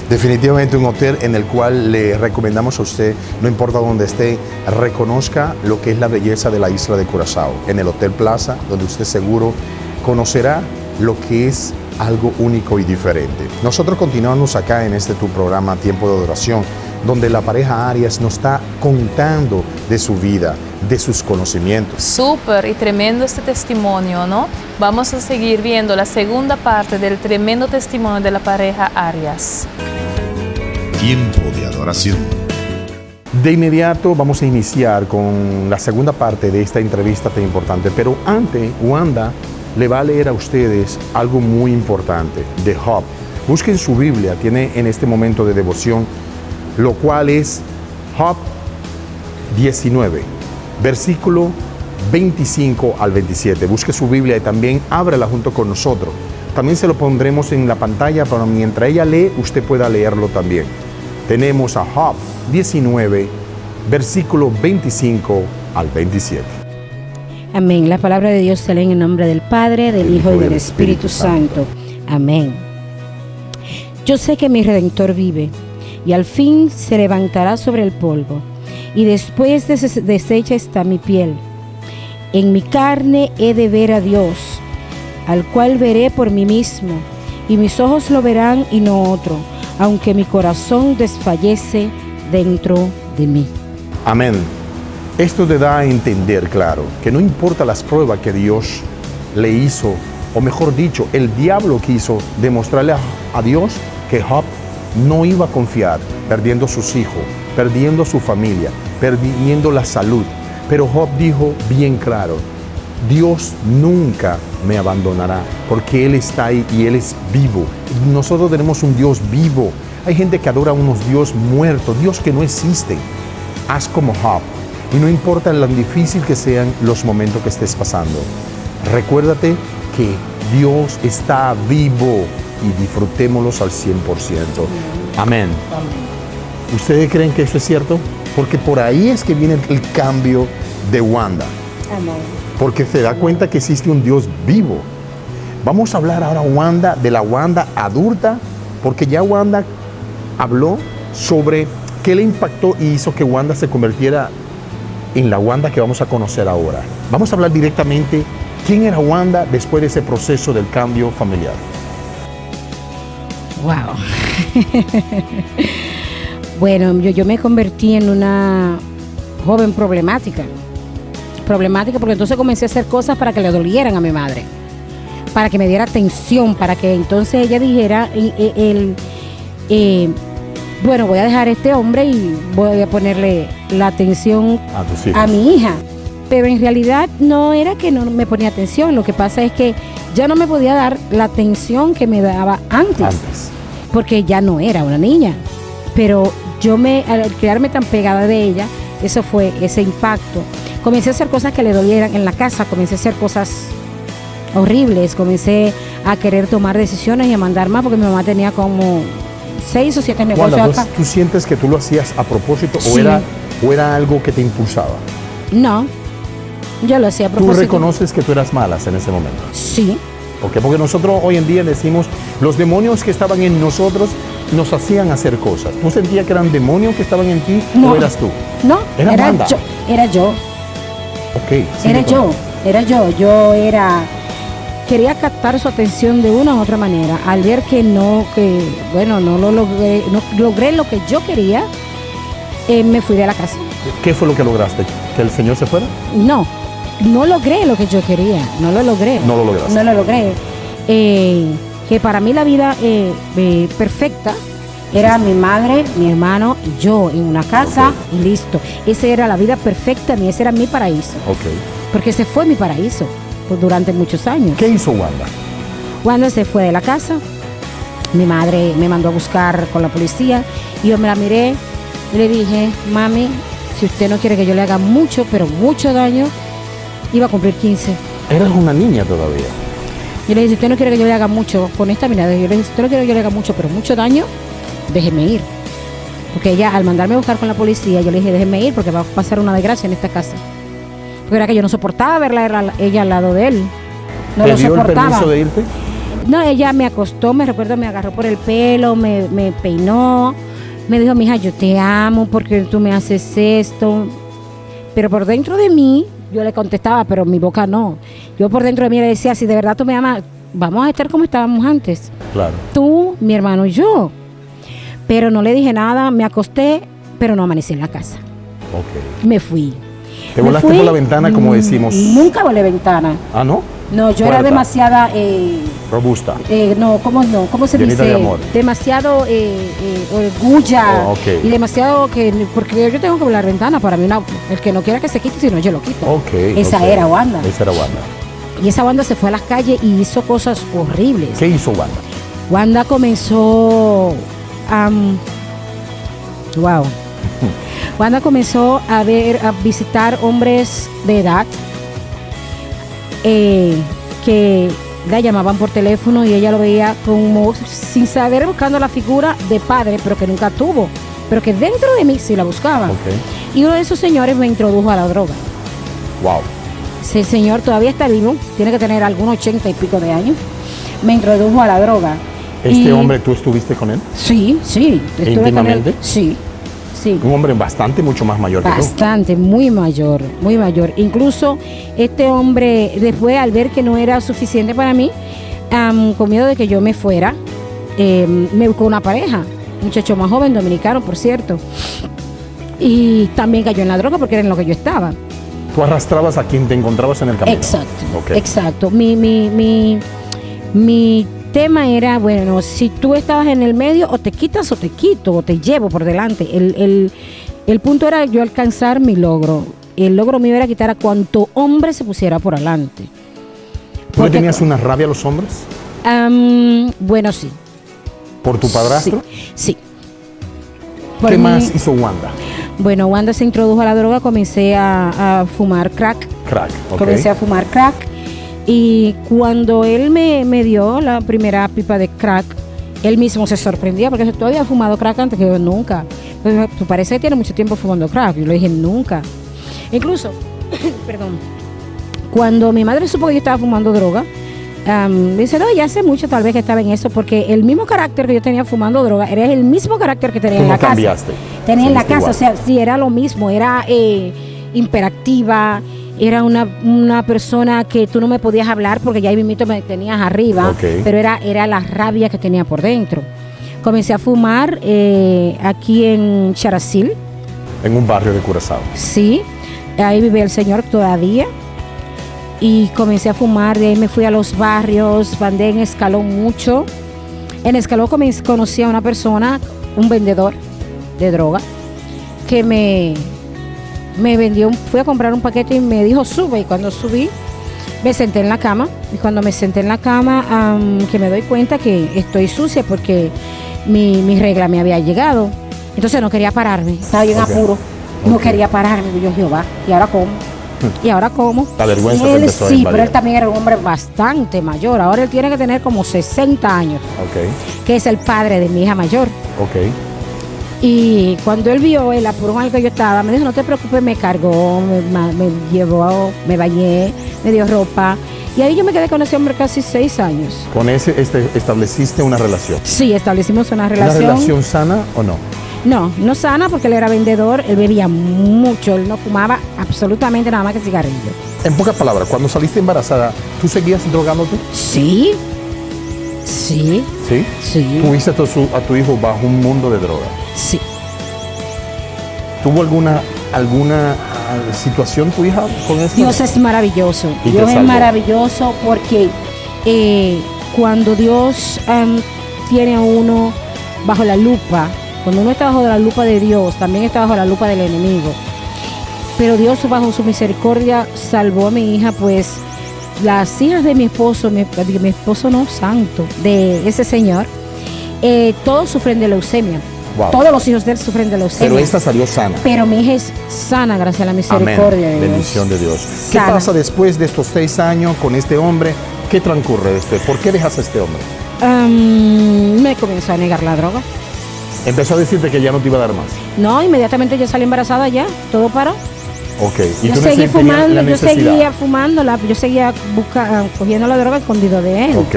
Definitivamente un hotel en el cual le recomendamos a usted, no importa dónde esté, reconozca lo que es la belleza de la isla de Curazao. En el Hotel Plaza, donde usted seguro conocerá lo que es algo único y diferente. Nosotros continuamos acá en este tu programa Tiempo de Adoración, donde la pareja Arias nos está contando de su vida, de sus conocimientos. Súper y tremendo este testimonio, ¿no? Vamos a seguir viendo la segunda parte del tremendo testimonio de la pareja Arias. Tiempo de Adoración. De inmediato vamos a iniciar con la segunda parte de esta entrevista tan importante, pero antes Wanda le va a leer a ustedes algo muy importante de Job. Busquen su Biblia, tiene en este momento de devoción, lo cual es Job 19, versículo 25 al 27. Busque su Biblia y también ábrela junto con nosotros. También se lo pondremos en la pantalla para mientras ella lee, usted pueda leerlo también. Tenemos a Job 19, versículo 25 al 27. Amén. La palabra de Dios se lee en el nombre del Padre, del Hijo y del Espíritu Santo. Amén. Yo sé que mi Redentor vive y al fin se levantará sobre el polvo, y después deshecha está mi piel. En mi carne he de ver a Dios, al cual veré por mí mismo, y mis ojos lo verán y no otro, aunque mi corazón desfallece dentro de mí. Amén. Esto te da a entender, claro, que no importa las pruebas que Dios le hizo, o mejor dicho, el diablo quiso demostrarle a Dios que Job no iba a confiar, perdiendo sus hijos, perdiendo su familia, perdiendo la salud. Pero Job dijo bien claro, Dios nunca me abandonará, porque Él está ahí y Él es vivo. Nosotros tenemos un Dios vivo. Hay gente que adora a unos Dios muertos, Dios que no existen. Haz como Job, y no importa lo difícil que sean los momentos que estés pasando. Recuérdate que Dios está vivo y disfrutémoslos al 100%. Amén. ¿Ustedes creen que eso es cierto? Porque por ahí es que viene el cambio de Wanda. Amén. Porque se da cuenta que existe un Dios vivo. Vamos a hablar ahora, Wanda, de la Wanda adulta, porque ya Wanda habló sobre qué le impactó y hizo que Wanda se convirtiera en la Wanda que vamos a conocer ahora. Vamos a hablar directamente quién era Wanda después de ese proceso del cambio familiar. Wow. Bueno, yo me convertí en una joven problemática porque entonces comencé a hacer cosas para que le dolieran a mi madre, para que me diera atención, para que entonces ella dijera, bueno, voy a dejar a este hombre y voy a ponerle la atención a mi hija. Pero en realidad no era que no me ponía atención, lo que pasa es que ya no me podía dar la atención que me daba antes. Porque ya no era una niña. Pero al quedarme tan pegada de ella, eso fue ese impacto. Comencé a hacer cosas que le dolieran en la casa, comencé a hacer cosas horribles, comencé a querer tomar decisiones y a mandar más, porque mi mamá tenía como 6 o 7 negocios acá. ¿Tú sientes que tú lo hacías a propósito Sí. o era algo que te impulsaba? No, yo lo hacía a propósito. ¿Tú reconoces que tú eras mala en ese momento? Sí. Porque nosotros hoy en día decimos, los demonios que estaban en nosotros nos hacían hacer cosas. ¿Tú sentías que eran demonios que estaban en ti o eras tú? No, ¿Era Wanda? Era yo. Ok. Yo quería captar su atención de una u otra manera. Al ver que no logré lo que yo quería, me fui de la casa. ¿Qué fue lo que lograste? ¿Que el Señor se fuera? No logré lo que yo quería, no lo logré. No lo lograste. No lo logré. Que para mí la vida perfecta era mi madre, mi hermano y yo en una casa y listo. Esa era la vida perfecta, ese era mi paraíso. Porque ese fue mi paraíso durante muchos años. ¿Qué hizo Wanda? Wanda se fue de la casa, mi madre me mandó a buscar con la policía y yo me la miré y le dije, mami, si usted no quiere que yo le haga mucho, pero mucho daño, iba a cumplir 15. Eras una niña todavía. Yo le dije, si usted no quiere que yo le haga mucho, con esta mirada, yo le dije, si usted no quiere que yo le haga mucho, pero mucho daño, déjeme ir. Porque ella, al mandarme a buscar con la policía, yo le dije, déjeme ir porque va a pasar una desgracia en esta casa. Porque era que yo no soportaba verla ella al lado de él. No ¿Te lo dio soportaba. el permiso de irte? No, ella me acostó, me recuerdo, me agarró por el pelo, me peinó, me dijo, mija, yo te amo porque tú me haces esto. Pero por dentro de mí, yo le contestaba, pero mi boca no. Yo por dentro de mí le decía, si de verdad tú me amas, vamos a estar como estábamos antes. Claro. Tú, mi hermano y yo. Pero no le dije nada, me acosté, pero no amanecí en la casa. Ok. Me fui. ¿Te volaste por la ventana, como decimos? Nunca volé ventana. ¿Ah, no? No, yo Puerta. era demasiada... Robusta. ¿Cómo se Llenita dice? de amor. Demasiado orgulla. Oh, ok. Y demasiado porque yo tengo que volar ventana. Para mí, el que no quiera que se quite, si no, yo lo quito. Ok. Esa era Wanda. Esa era Wanda. Y esa Wanda se fue a las calles y hizo cosas horribles. ¿Qué hizo Wanda? Wanda comenzó wow. Wanda comenzó a visitar hombres de edad que la llamaban por teléfono y ella lo veía como sin saber, buscando la figura de padre, pero que nunca tuvo, pero que dentro de mí sí la buscaba. Okay. Y uno de esos señores me introdujo a la droga. Wow. Ese señor todavía está vivo, tiene que tener algunos 80 y pico de años. Me introdujo a la droga. ¿Este hombre, tú estuviste con él? Sí, sí. ¿Íntimamente? Sí, sí. Un hombre mucho más mayor que tú. Bastante, muy mayor, muy mayor. Incluso este hombre, después al ver que no era suficiente para mí, con miedo de que yo me fuera, me buscó una pareja, un muchacho más joven, dominicano, por cierto. Y también cayó en la droga porque era en lo que yo estaba. Tú arrastrabas a quien te encontrabas en el camino. Exacto, Okay. exacto. Mi tema era, bueno, si tú estabas en el medio, o te quitas o te quito, o te llevo por delante. El punto era yo alcanzar mi logro. El logro mío era quitar a cuanto hombre se pusiera por adelante. ¿Tú le tenías una rabia a los hombres? Bueno, sí. ¿Por tu padrastro? Sí. ¿Qué más hizo Wanda? Bueno, Wanda se introdujo a la droga, comencé a fumar crack. Crack, ok. Comencé a fumar crack. Y cuando él me dio la primera pipa de crack, él mismo se sorprendía porque tú habías fumado crack antes, que yo nunca. Pues, tú parece que tienes mucho tiempo fumando crack. Yo le dije nunca. Incluso, perdón, cuando mi madre supo que yo estaba fumando droga, me dice, no, ya hace mucho tal vez que estaba en eso, porque el mismo carácter que yo tenía fumando droga era el mismo carácter que tenía en la casa. Cambiaste. Tenía en la casa, igual. O sea, sí, era lo mismo, era hiperactiva. Era una persona que tú no me podías hablar porque ya ahí mismo me tenías arriba, okay. Pero era la rabia que tenía por dentro. Comencé a fumar aquí en Characil. En un barrio de Curazao. Sí, ahí vive el señor todavía. Y comencé a fumar, de ahí me fui a los barrios, andé en Escalón mucho. En Escalón conocí a una persona, un vendedor de droga, que me vendió, fui a comprar un paquete y me dijo sube, y cuando subí me senté en la cama, y cuando me senté en la cama que me doy cuenta que estoy sucia porque mi regla me había llegado, entonces no quería pararme, estaba yo en apuro, no quería pararme, yo Jehová, ¿y ahora cómo? ¿Y ahora cómo? La vergüenza él, te empezó a sí, invadir. pero él también era un hombre bastante mayor, ahora él tiene que tener como 60 años, okay. Que es el padre de mi hija mayor. Okay. Y cuando él vio el apuro en el que yo estaba, me dijo, no te preocupes, me cargó, me llevó, me bañé, me dio ropa. Y ahí yo me quedé con ese hombre casi 6 años. ¿Con ese estableciste una relación? Sí, establecimos una relación. ¿Una relación sana o no? No, no sana porque él era vendedor, él bebía mucho, él no fumaba absolutamente nada más que cigarrillos. En pocas palabras, cuando saliste embarazada, ¿tú seguías drogándote? Sí. Sí. ¿Sí? Sí. ¿Tuviste a tu hijo bajo un mundo de droga? Sí. ¿Tuvo alguna situación tu hija con eso? Dios es maravilloso. Dios es maravilloso porque cuando Dios tiene a uno bajo la lupa, cuando uno está bajo la lupa de Dios, también está bajo la lupa del enemigo. Pero Dios bajo su misericordia salvó a mi hija, pues las hijas de mi esposo no santo, de ese señor, todos sufren de leucemia. Wow. Todos los hijos de él sufren de leucemia. Pero esta salió sana. Pero mi hija es sana gracias a la misericordia de Dios. Bendición de Dios. Sana. ¿Qué pasa después de estos 6 años con este hombre? ¿Qué transcurre después? ¿Por qué dejas a este hombre? Me comenzó a negar la droga. Empezó a decirte que ya no te iba a dar más. No, inmediatamente yo salí embarazada ya, todo paró. Ok. ¿Y yo tú seguí fumando, yo seguía fumándola, yo seguía cogiendo la droga escondido de él. Ok.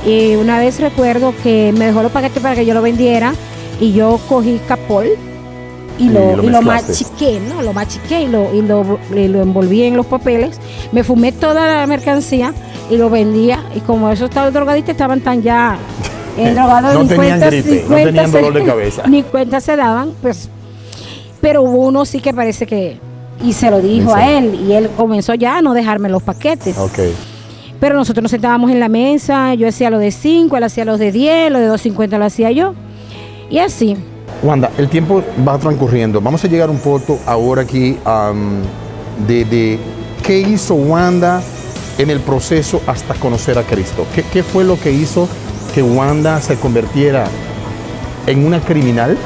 Y una vez recuerdo que me dejó los paquetes para que yo lo vendiera y yo cogí Capol y lo machiqué, ¿no? Lo machiqué y lo envolví en los papeles. Me fumé toda la mercancía y lo vendía. Y como esos drogadictos estaban tan ya drogados, no tenían gripe, no tenían dolor de cabeza. Ni cuenta se daban, pues. Pero hubo uno sí que parece que, y se lo dijo a él, y él comenzó ya a no dejarme los paquetes. Okay. Pero nosotros nos sentábamos en la mesa, yo hacía los de 5, él hacía los de 10, los de 2.50 lo hacía yo. Y así. Wanda, el tiempo va transcurriendo. Vamos a llegar un poco ahora aquí de qué hizo Wanda en el proceso hasta conocer a Cristo. ¿Qué fue lo que hizo que Wanda se convirtiera en una criminal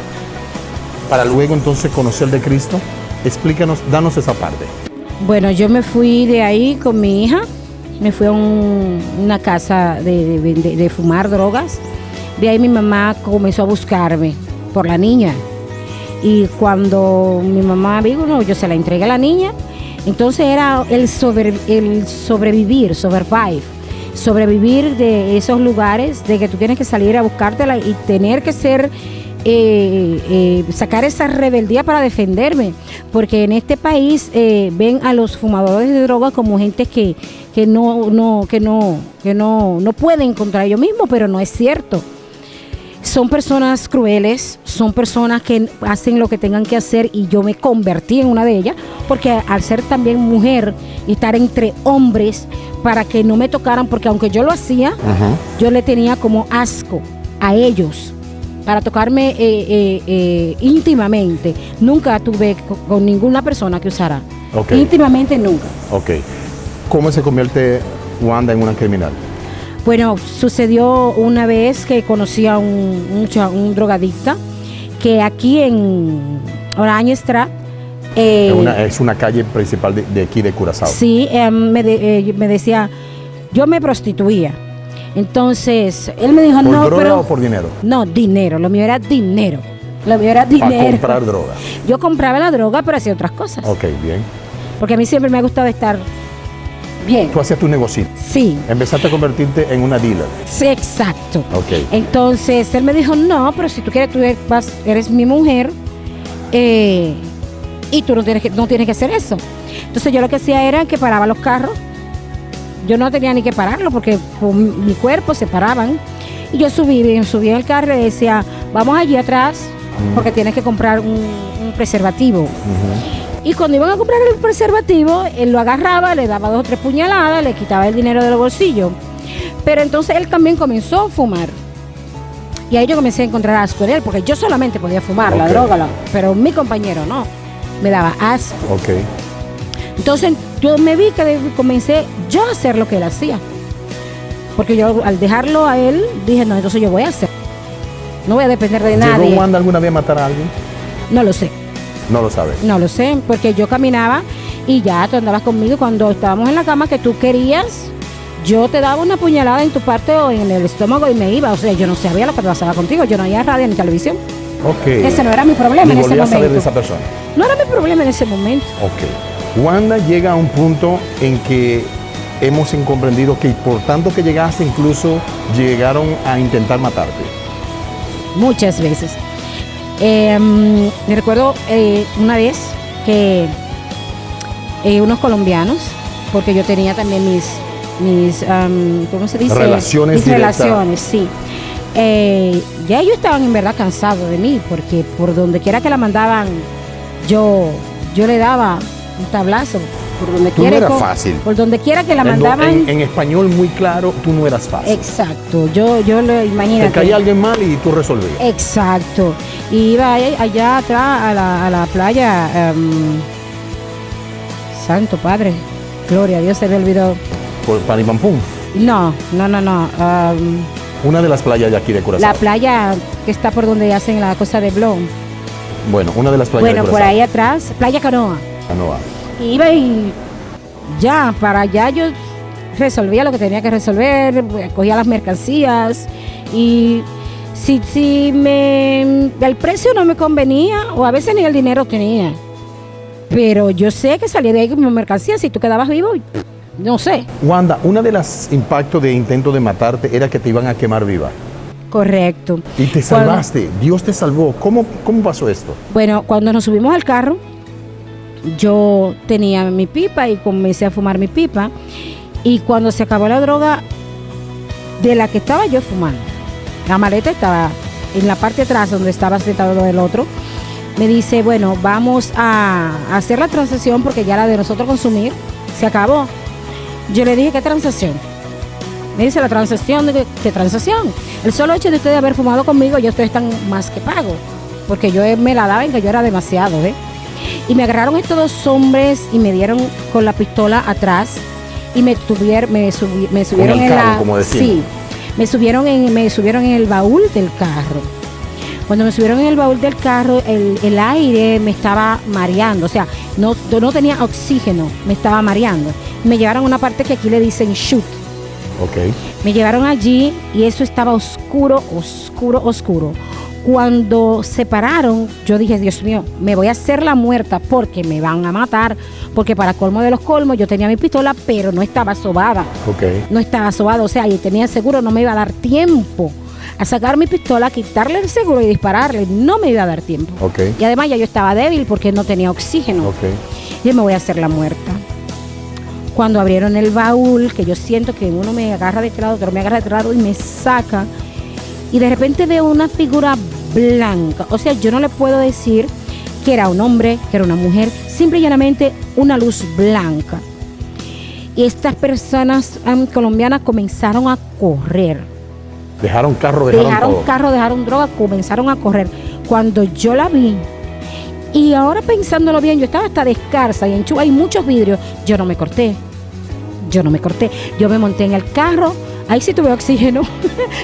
para luego entonces conocer de Cristo? Explícanos, danos esa parte. Bueno, yo me fui de ahí con mi hija, me fui a una casa de fumar drogas. De ahí mi mamá comenzó a buscarme por la niña. Y cuando mi mamá dijo, no, yo se la entregué a la niña, entonces era el sobrevivir de esos lugares, de que tú tienes que salir a buscártela y tener que ser, sacar esa rebeldía para defenderme, porque en este país ven a los fumadores de drogas como gente que no pueden contra ellos mismos, pero no es cierto. Son personas crueles, son personas que hacen lo que tengan que hacer y yo me convertí en una de ellas porque al ser también mujer y estar entre hombres para que no me tocaran, porque aunque yo lo hacía, yo le tenía como asco a ellos para tocarme íntimamente. Nunca tuve con ninguna persona que usara. Íntimamente nunca. ¿Cómo se convierte Wanda en una criminal? Bueno, sucedió una vez que conocí a un drogadicta que aquí en Orange Street. Es una calle principal de aquí de Curazao. Sí, me decía, yo me prostituía. Entonces, él me dijo, ¿Por droga o por dinero? No, dinero, lo mío era dinero. Para comprar droga. Yo compraba la droga, pero hacía otras cosas. Ok, bien. Porque a mí siempre me ha gustado estar bien. ¿Tú hacías tu negocio? Sí. Empezaste a convertirte en una dealer. Sí, exacto. Ok. Entonces, él me dijo, no, pero si tú quieres, eres mi mujer, y tú no tienes que hacer eso. Entonces, yo lo que hacía era que paraba los carros. Yo no tenía ni que pararlo porque con mi cuerpo se paraban. Y yo subí en el carro y le decía, vamos allí atrás porque tienes que comprar un preservativo. Y cuando iban a comprar el preservativo, él lo agarraba, le daba 2 o 3 puñaladas, le quitaba el dinero de los bolsillos. Pero entonces él también comenzó a fumar. Y ahí yo comencé a encontrar asco en él, porque yo solamente podía fumar la droga, pero mi compañero no. Me daba asco. Entonces yo me vi que comencé yo a hacer lo que él hacía. Porque yo al dejarlo a él, dije, no, entonces yo voy a hacer. No voy a depender de nadie. ¿Llegó Wanda alguna vez a matar a alguien? No lo sé. No lo sabes. No lo sé, porque yo caminaba y ya tú andabas conmigo. Cuando estábamos en la cama que tú querías, yo te daba una puñalada en tu parte o en el estómago y me iba. O sea, yo no sabía lo que pasaba contigo. Yo no había radio ni televisión. Ese no era mi problema en ese momento. Saber de esa persona? No era mi problema en ese momento. Wanda llega a un punto en que hemos comprendido que por tanto que llegaste, incluso llegaron a intentar matarte. Muchas veces. Me recuerdo una vez que unos colombianos, porque yo tenía también mis ¿cómo se dice? Relaciones sí. Ya ellos estaban en verdad cansados de mí, porque por donde quiera que la mandaban, yo le daba un tablazo. Por donde tú quiera. No era fácil. Por donde quiera que la mandaban. En español muy claro, tú no eras fácil. Exacto. Yo lo imagínate. Te caía alguien mal y tú resolvías. Exacto. Y iba allá atrás a la playa. Santo Padre. Gloria a Dios, se me olvidó. ¿Por Panipampum? No. Una de las playas de aquí de Curazao. La playa que está por donde hacen la cosa de Blon. Bueno, una de las playas de Curazao. Por ahí atrás, Playa Canoa. Y iba y ya, para allá yo resolvía lo que tenía que resolver, cogía las mercancías y si el precio no me convenía o a veces ni el dinero tenía, pero yo sé que salía de ahí con mi mercancía, si tú quedabas vivo, no sé. Wanda, una de los impactos de intento de matarte era que te iban a quemar viva. Correcto. Y te salvaste, Dios te salvó. ¿Cómo pasó esto? Bueno, cuando nos subimos al carro, yo tenía mi pipa y comencé a fumar mi pipa. Y cuando se acabó la droga de la que estaba yo fumando, la maleta estaba en la parte de atrás donde estaba sentado el otro, me dice, bueno, vamos a hacer la transacción porque ya la de nosotros consumir se acabó. Yo le dije, ¿qué transacción? Me dice, la transacción, ¿qué transacción? El solo hecho de ustedes haber fumado conmigo, yo ustedes están más que pago, porque yo me la daba en que yo era demasiado, Y me agarraron estos dos hombres y me dieron con la pistola atrás y me subieron en carro, como decían. Sí, me subieron en el baúl del carro. Cuando me subieron en el baúl del carro, el aire me estaba mareando, o sea, no tenía oxígeno, me estaba mareando. Me llevaron a una parte que aquí le dicen shoot. Okay. Me llevaron allí y eso estaba oscuro. Cuando se pararon, yo dije, Dios mío, me voy a hacer la muerta porque me van a matar. Porque para colmo de los colmos, yo tenía mi pistola, pero no estaba sobada. Okay. No estaba sobada, o sea, y tenía seguro, no me iba a dar tiempo a sacar mi pistola, quitarle el seguro y dispararle. No me iba a dar tiempo. Okay. Y además ya yo estaba débil porque no tenía oxígeno. Okay. Y me voy a hacer la muerta. Cuando abrieron el baúl, que yo siento que uno me agarra de este lado, otro me agarra de este lado y me saca. Y de repente veo una figura blanca. O sea, yo no le puedo decir que era un hombre, que era una mujer, simple y llanamente una luz blanca. Y estas personas colombianas comenzaron a correr. Dejaron carro, dejaron droga, comenzaron a correr. Cuando yo la vi, y ahora pensándolo bien, yo estaba hasta descalza y en Chuba hay muchos vidrios, yo no me corté. Yo me monté en el carro. Ahí sí tuve oxígeno.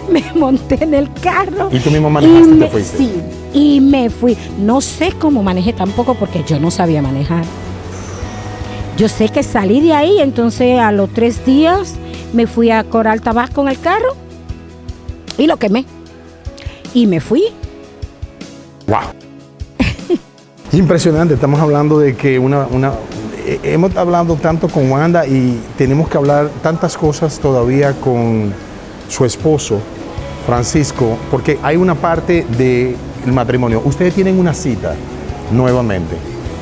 Me monté en el carro. ¿Y tú mismo manejaste y te fuiste? Sí, y me fui. No sé cómo manejé tampoco porque yo no sabía manejar. Yo sé que salí de ahí, entonces a los 3 días me fui a Coral Tabasco en el carro y lo quemé. Y me fui. ¡Wow! Impresionante. Estamos hablando de que hemos hablado tanto con Wanda y tenemos que hablar tantas cosas todavía con su esposo, Francisco, porque hay una parte del matrimonio. Ustedes tienen una cita nuevamente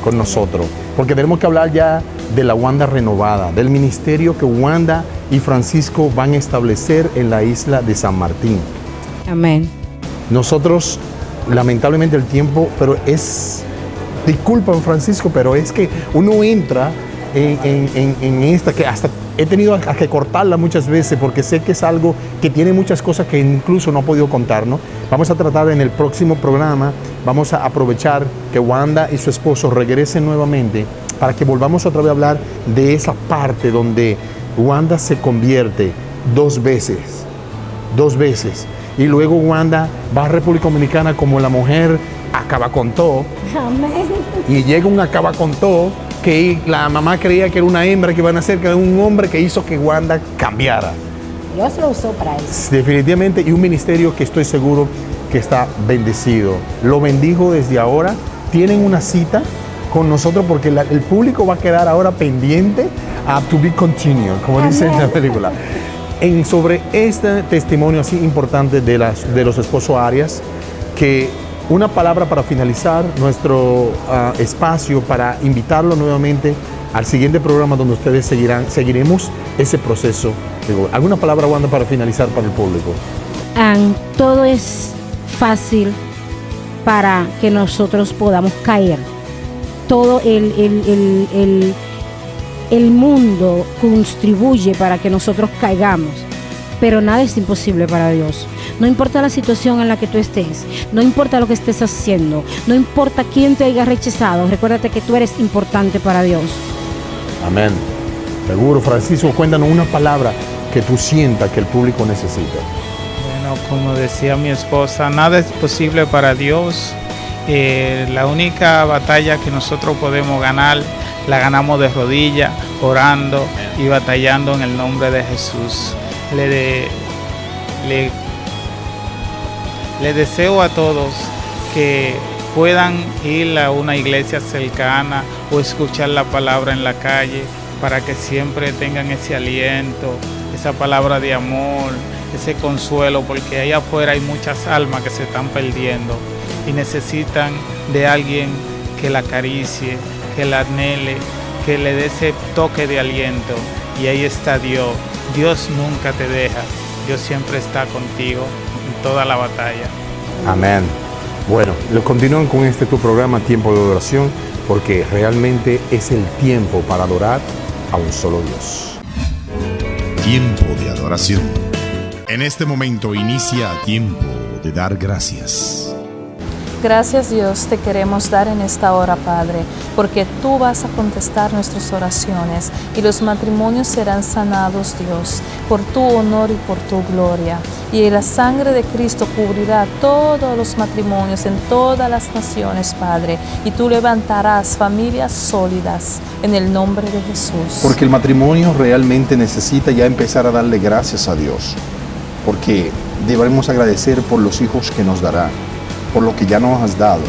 con nosotros, porque tenemos que hablar ya de la Wanda renovada, del ministerio que Wanda y Francisco van a establecer en la isla de San Martín. Amén. Nosotros, lamentablemente el tiempo, pero disculpan, Francisco, pero es que uno entra en esta que hasta he tenido que cortarla muchas veces porque sé que es algo que tiene muchas cosas que incluso no he podido contar, ¿no? Vamos a tratar en el próximo programa, vamos a aprovechar que Wanda y su esposo regresen nuevamente para que volvamos otra vez a hablar de esa parte donde Wanda se convierte 2 veces. Y luego Wanda va a República Dominicana como la mujer acaba con todo. Amén. Y llega un acaba con todo que la mamá creía que era una hembra que iba a nacer, que era un hombre que hizo que Wanda cambiara. Dios lo usó para eso. Definitivamente, y un ministerio que estoy seguro que está bendecido. Lo bendijo desde ahora. Tienen una cita con nosotros porque el público va a quedar ahora pendiente a to be continued, como dice en la película. Sobre este testimonio así importante de los esposos Arias, que una palabra para finalizar nuestro espacio, para invitarlo nuevamente al siguiente programa donde ustedes seguiremos ese proceso. ¿Alguna palabra, Wanda, para finalizar para el público? Todo es fácil para que nosotros podamos caer. Todo el mundo contribuye para que nosotros caigamos, pero nada es imposible para Dios. No importa la situación en la que tú estés, no importa lo que estés haciendo, no importa quién te haya rechazado, recuérdate que tú eres importante para Dios. Amén. Seguro. Francisco, cuéntanos una palabra que tú sientas que el público necesita. Bueno, como decía mi esposa, nada es posible para Dios. La única batalla que nosotros podemos ganar, la ganamos de rodillas, orando y batallando en el nombre de Jesús. Le deseo a todos que puedan ir a una iglesia cercana o escuchar la palabra en la calle para que siempre tengan ese aliento, esa palabra de amor, ese consuelo, porque ahí afuera hay muchas almas que se están perdiendo y necesitan de alguien que la acaricie, que la anhele, que le dé ese toque de aliento. Y ahí está Dios. Dios nunca te deja. Dios siempre está contigo en toda la batalla. Amén. Bueno, continúan con tu programa Tiempo de Adoración, porque realmente es el tiempo para adorar a un solo Dios. Tiempo de adoración. En este momento inicia Tiempo de dar gracias. Gracias Dios te queremos dar en esta hora, Padre, porque tú vas a contestar nuestras oraciones y los matrimonios serán sanados, Dios, por tu honor y por tu gloria. Y la sangre de Cristo cubrirá todos los matrimonios en todas las naciones, Padre, y tú levantarás familias sólidas en el nombre de Jesús. Porque el matrimonio realmente necesita ya empezar a darle gracias a Dios, porque debemos agradecer por los hijos que nos dará, por lo que ya nos has dado,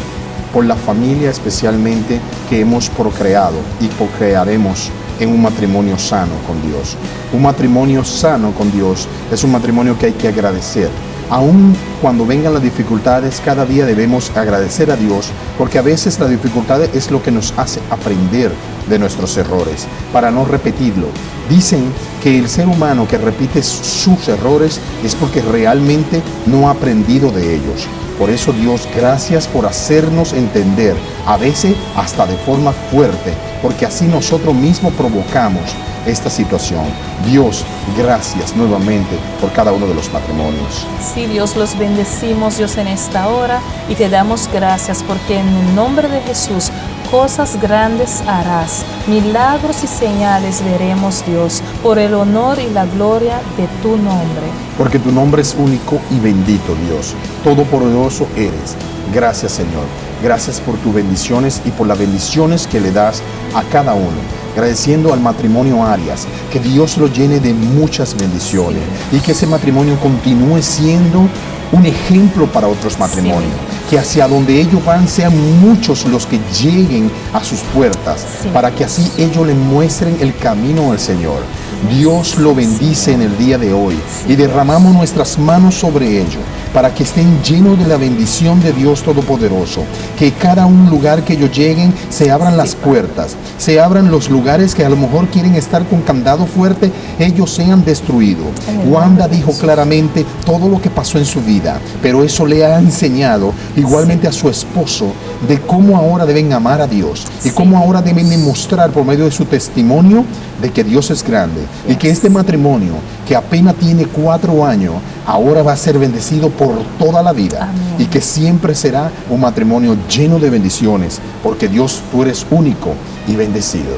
por la familia especialmente que hemos procreado y procrearemos en un matrimonio sano con Dios. Un matrimonio sano con Dios es un matrimonio que hay que agradecer. Aun cuando vengan las dificultades, cada día debemos agradecer a Dios, porque a veces la dificultad es lo que nos hace aprender de nuestros errores, para no repetirlo. Dicen que el ser humano que repite sus errores es porque realmente no ha aprendido de ellos. Por eso, Dios, gracias por hacernos entender, a veces hasta de forma fuerte, porque así nosotros mismos provocamos esta situación. Dios, gracias nuevamente por cada uno de los matrimonios. Sí, Dios, los bendecimos, Dios, en esta hora y te damos gracias porque en el nombre de Jesús cosas grandes harás, milagros y señales veremos, Dios, por el honor y la gloria de tu nombre. Porque tu nombre es único y bendito, Dios. Todopoderoso eres. Gracias, Señor. Gracias por tus bendiciones y por las bendiciones que le das a cada uno. Agradeciendo al matrimonio Arias, que Dios lo llene de muchas bendiciones y que ese matrimonio continúe siendo un ejemplo para otros matrimonios. Que hacia donde ellos van sean muchos los que lleguen a sus puertas, para que así ellos le muestren el camino al Señor. Dios lo bendice en el día de hoy y derramamos nuestras manos sobre ellos para que estén llenos de la bendición de Dios Todopoderoso. Que cada un lugar que ellos lleguen se abran las puertas, se abran los lugares que a lo mejor quieren estar con candado fuerte, ellos sean destruidos. Wanda dijo claramente todo lo que pasó en su vida, pero eso le ha enseñado igualmente a su esposo de cómo ahora deben amar a Dios y cómo ahora deben demostrar por medio de su testimonio de que Dios es grande y que este matrimonio que apenas tiene 4 años ahora va a ser bendecido por toda la vida. Amén. Y que siempre será un matrimonio lleno de bendiciones, porque Dios, tú eres único y bendecido.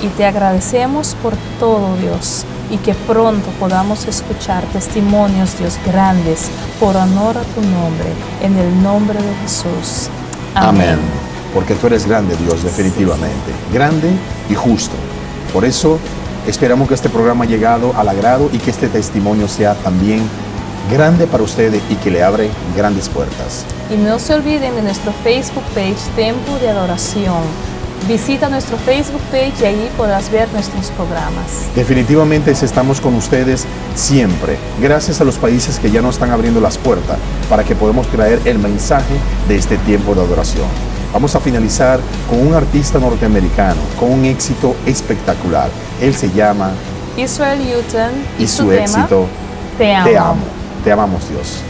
Y te agradecemos por todo, Dios, y que pronto podamos escuchar testimonios, Dios, grandes, por honor a tu nombre, en el nombre de Jesús. Amén. Amén. Porque tú eres grande, Dios, definitivamente. Grande y justo. Por eso esperamos que este programa haya llegado al agrado y que este testimonio sea también grande para ustedes y que le abre grandes puertas. Y no se olviden de nuestro Facebook page, Tiempo de Adoración. Visita nuestro Facebook page y ahí podrás ver nuestros programas. Definitivamente estamos con ustedes siempre. Gracias a los países que ya nos están abriendo las puertas para que podamos traer el mensaje de este tiempo de adoración. Vamos a finalizar con un artista norteamericano con un éxito espectacular. Él se llama Israel Houghton y su éxito Te amo. Te amo. Te amamos, Dios.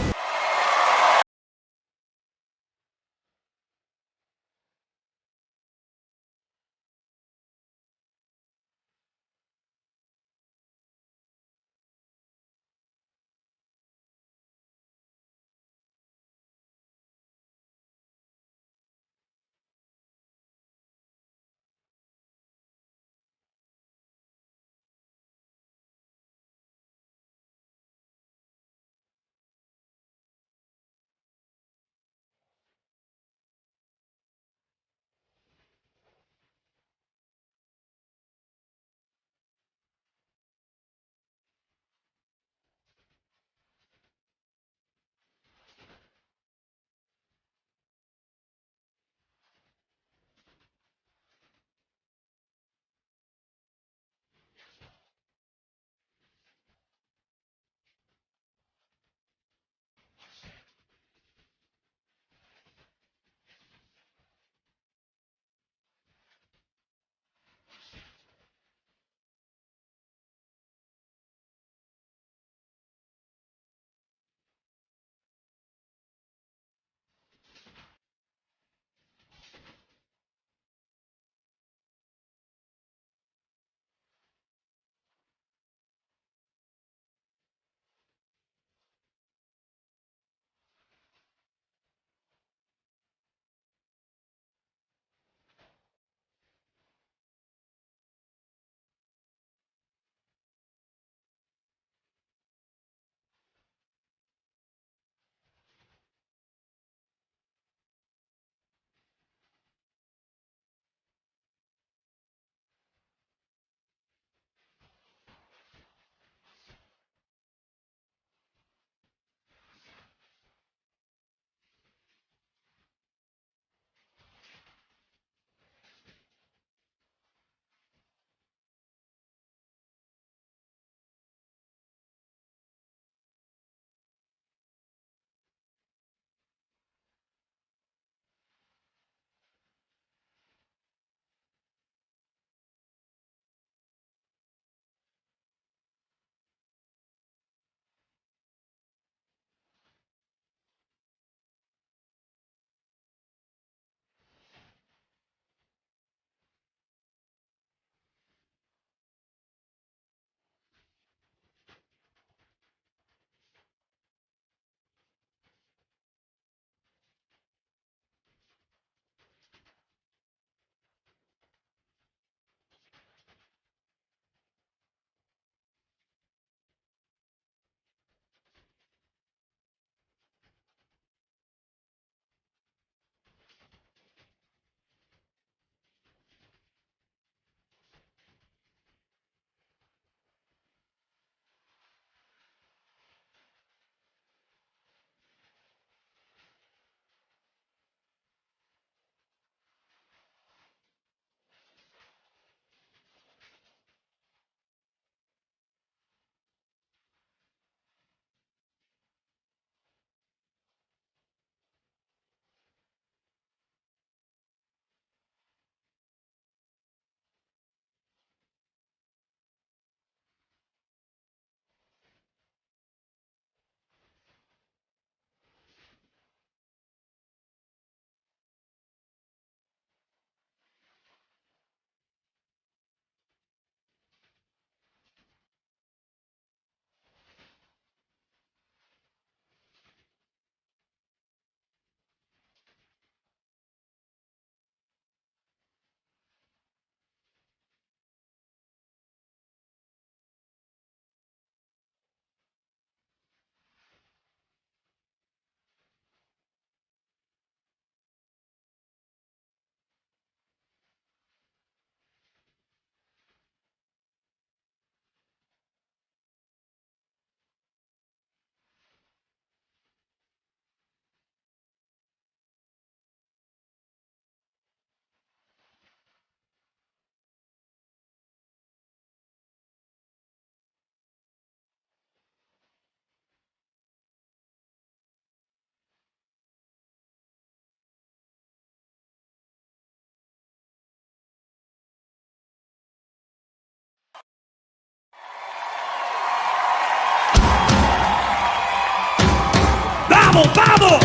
¡Vamos, vamos!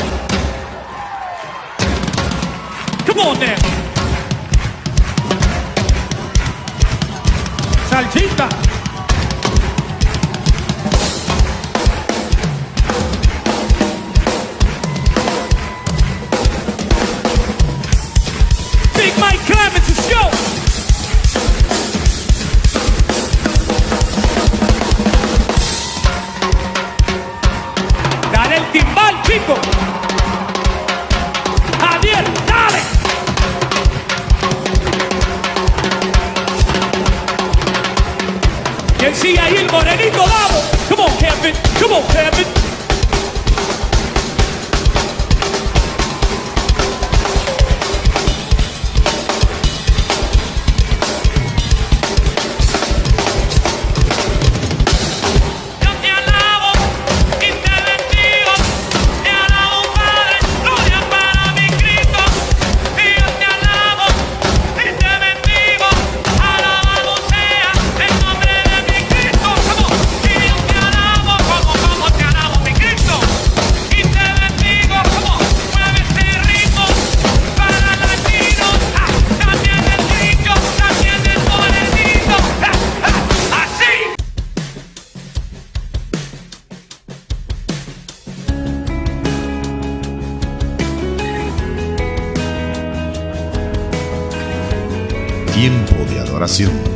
Come on now. Salsita. Big Mike Clemens is show. Dale el timbal, chico. Javier, dale. ¿Quién sigue ahí? El morenito Davo. Come on, Kevin. Come on, Kevin. Tiempo de adoración.